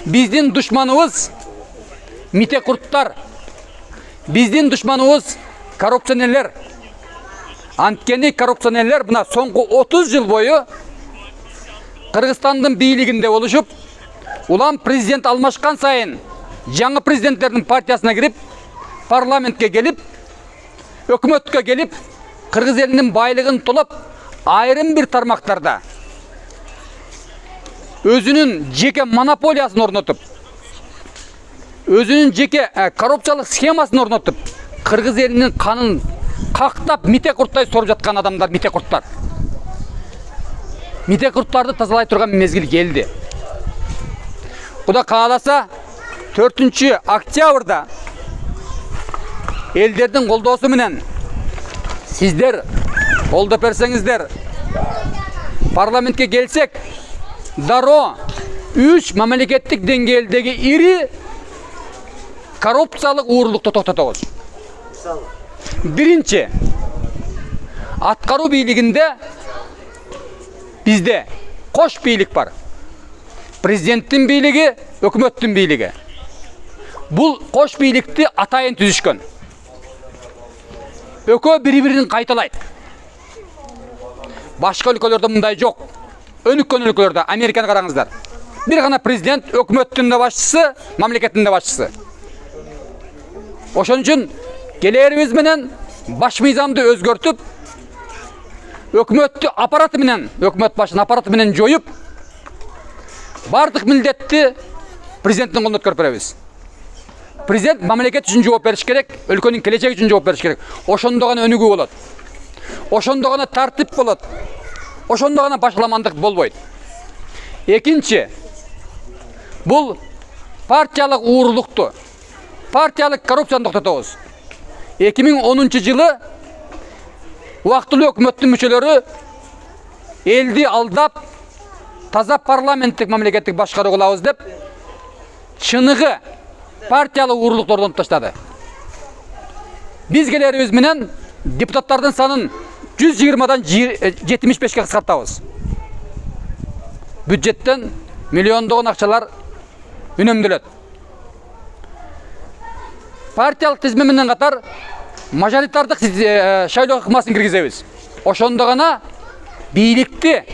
Биздин душманыбыз митекурттар. Биздин душманыбыз коррупционерлер. Анткени коррупционерлер мына соңку 30 жыл бою Кыргызстандын бийлигинде болушуп, улам президент алмашкан сайын жаңы президенттердин партиясына кирип, парламентке келип, өкмөткө келип, Кыргыз элинин байлыгын толоп, айрым бир тармактарда өзүнүн жеке монополиясын орнотуп, өзүнүн жеке коррупциялык схемасын орнотуп, Кыргыз элинин канын кактап митекурттай соруп жаткан адамдар митекурттар. Митекурттарды тазалай турган мезгил келди. Куда кааласа 4 октябрда элдердин колдоосу менен сиздер колдоп берсеңиздер, парламентке келсек, дароо 3 мамлекеттик деңгээлдеги ири коррупциялык уурулукту токтотобуз. Биринчи, аткаруу бийлигинде бизде кош бийлик бар. Президенттин бийлиги, өкмөттүн бийлиги. Бул кош бийликти атайын түзүшкөн. Экөө бири-бирин кайталайт. Башка өлкөлөрдө мындай жок. Өнүккөн өлкөлөрдө, Американы караңыздар. Бир гана президент өкмөттүн да башчысы, мамлекеттин да башчысы. Ошон үчүн келерибиз менен баш мыйзамды өзгөртүп, өкмөттү аппараты менен, өкмөт башын аппараты менен жоюп, бардык милдетти президенттин колуна өткөрүп беребиз. Президент мамлекет үчүн жооп бериш керек, өлкөнүн келечеги үчүн жооп бериш керек. Ошондо гана өнүгүү болот. Ошондо гана тартип болот. Ошондо гана башаламандык болбойт. Экинчи, бул партиялык уурулукту, партиялык коррупцияны токтотобуз. 2010 жылы убактылуу өкмөттүн мүчөлөрү элди алдап, таза парламенттик мамлекеттик башкаруу кылабыз деп, чыныгы партиялык уурулукту орнотуп таштады. Биз келерибиз менен депутаттардын санын 120дан 75-ке кыскартабыз. Бюджеттен миллиондогон акчалар үнөмдөлөт. Партиялык тизме менен катар мажоритардык шайлоо ыкмасын киргизебиз. Ошондо гана бийликти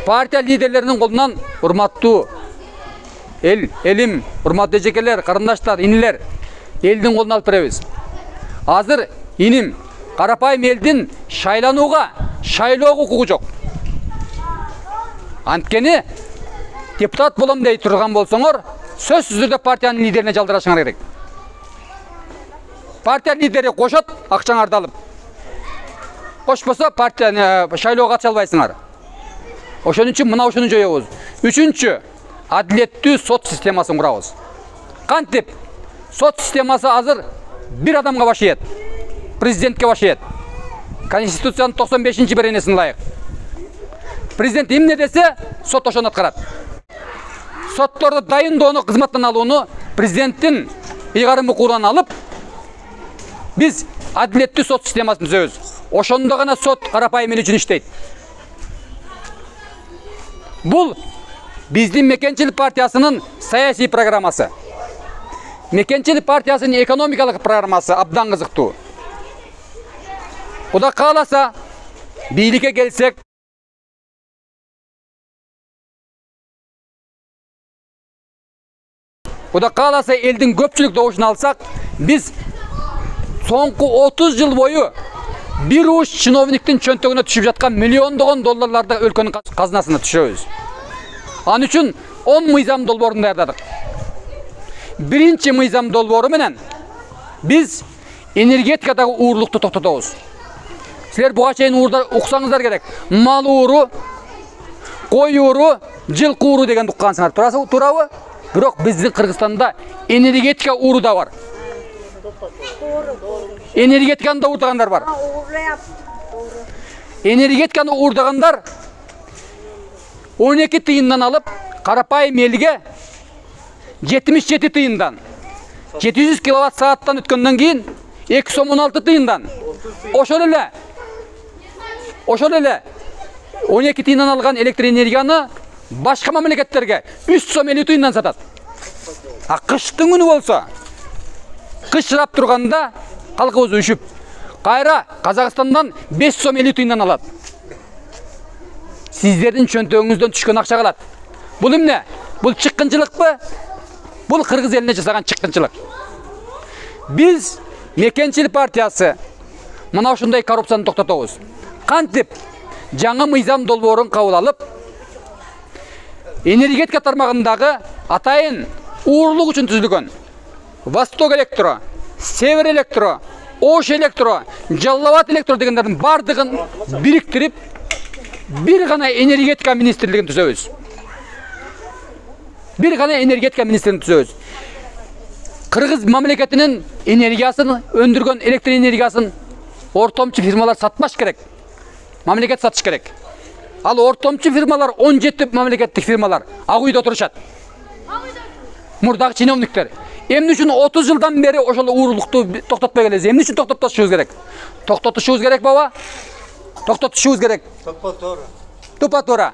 партия лидерлеринин колунан урматтуу элим, урматтуу эжекелер, карындаштар, инилер, элдин колуна алып беребиз. Азыр иним, карапайым элдин шайланууга, шайлоого укугу жок. Анткени депутат болом дей турган болсоңор, сөзсүз түрдө партиянын лидерине жалдырашыңар керек. Партия лидери кошот, акчаңарды алып. Кошпосо партия шайлоого катыша албайсыңар. Ошон үчүн мына ошону жоебуз. Үчүнчү, адилеттүү сот системасын курабыз. Кантип сот системасы азыр бир адамга баш ийет. Президентке баш ийет. Конституциянын 95-беренесине ылайык. Президент эмне десе, сот ошону аткарат. Сотторду дайындоону, кызматтан алууну президенттин ыйгарым укугунан алып, биз адилеттүү сот системасын түзөбүз. Ошондо гана сот карапайым эл үчүн иштейт. Бул биздин Мекенчил партиясынын саясий программасы. Мекенчил партиясынын экономикалык программасы абдан кызыктуу. Куда кааласа, бийликке келсек, куда кааласа элдин көпчүлүк добушун алсак, биз соңку 30 жыл бою бир уш чиновниктин чөнтөгүнө түшүп жаткан миллиондогон долларларды өлкөнүн казынасына түшүрөбүз. Ан үчүн 10 мыйзам долбоорун даярдадык. Биринчи мыйзам долбоору менен биз энергетикадагы уурулукту токтотобуз. Силер буга чейин уксаңыздар керек. Мал ууру, кой ууру, жылкы ууру деген уккансыңар. Туурабы? Бирок биздин Кыргызстанда энергетика ууру да бар. Энергетиканы да уурдагандар бар. Энергетиканы уурдагандар 12 тыйындан алып, карапайым элге 77 тыйындан, 700 киловатт сааттан өткөндөн кийин 216 тыйындан. Ошол эле 12 тыйындан алган электр энергияны башка мамлекеттерге 350 тыйындан сатат. Кыштын күнү болсо, кыш чырап турганда калкыбыз үшүп, кайра Казакстандан 5 сом 50 тыйындан алат. Сиздердин чөнтөгүңүздөн түшкөн акча калат. Бул эмне? Бул чыккынчылыкпы? Бул Кыргыз элине жасаган чыккынчылык. Биз Мекенчил партиясы мына ушундай коррупцияны токтотобуз. Кантип жаңы мыйзам долбоорун кабыл алып, энергетика тармагындагы атайын уурлук үчүн түзүлгөн Восток Электро, Север Электро, Ош Электро, Жалал-Абад Электро дегендердин бардыгын бириктирип, бир гана энергетика министрлигин түзөбүз. Бир гана энергетика министрлигин түзөбүз. Кыргыз мамлекетинин энергиясын өндүргөн электр энергиясын ортомчу фирмалар сатпаш керек. Мамлекет сатыш керек. Ал ортомчу фирмалар 17 мамлекеттик фирмалар ак үйдө отурушат. Мурдагы чиновниктер. Эмне үчүн 30 жылдан бери ошол уурлукту токтотпой келебиз? Эмне үчүн токтотушубуз керек? Токтотушубуз керек баба? Токтотушубуз керек. Тупа туура.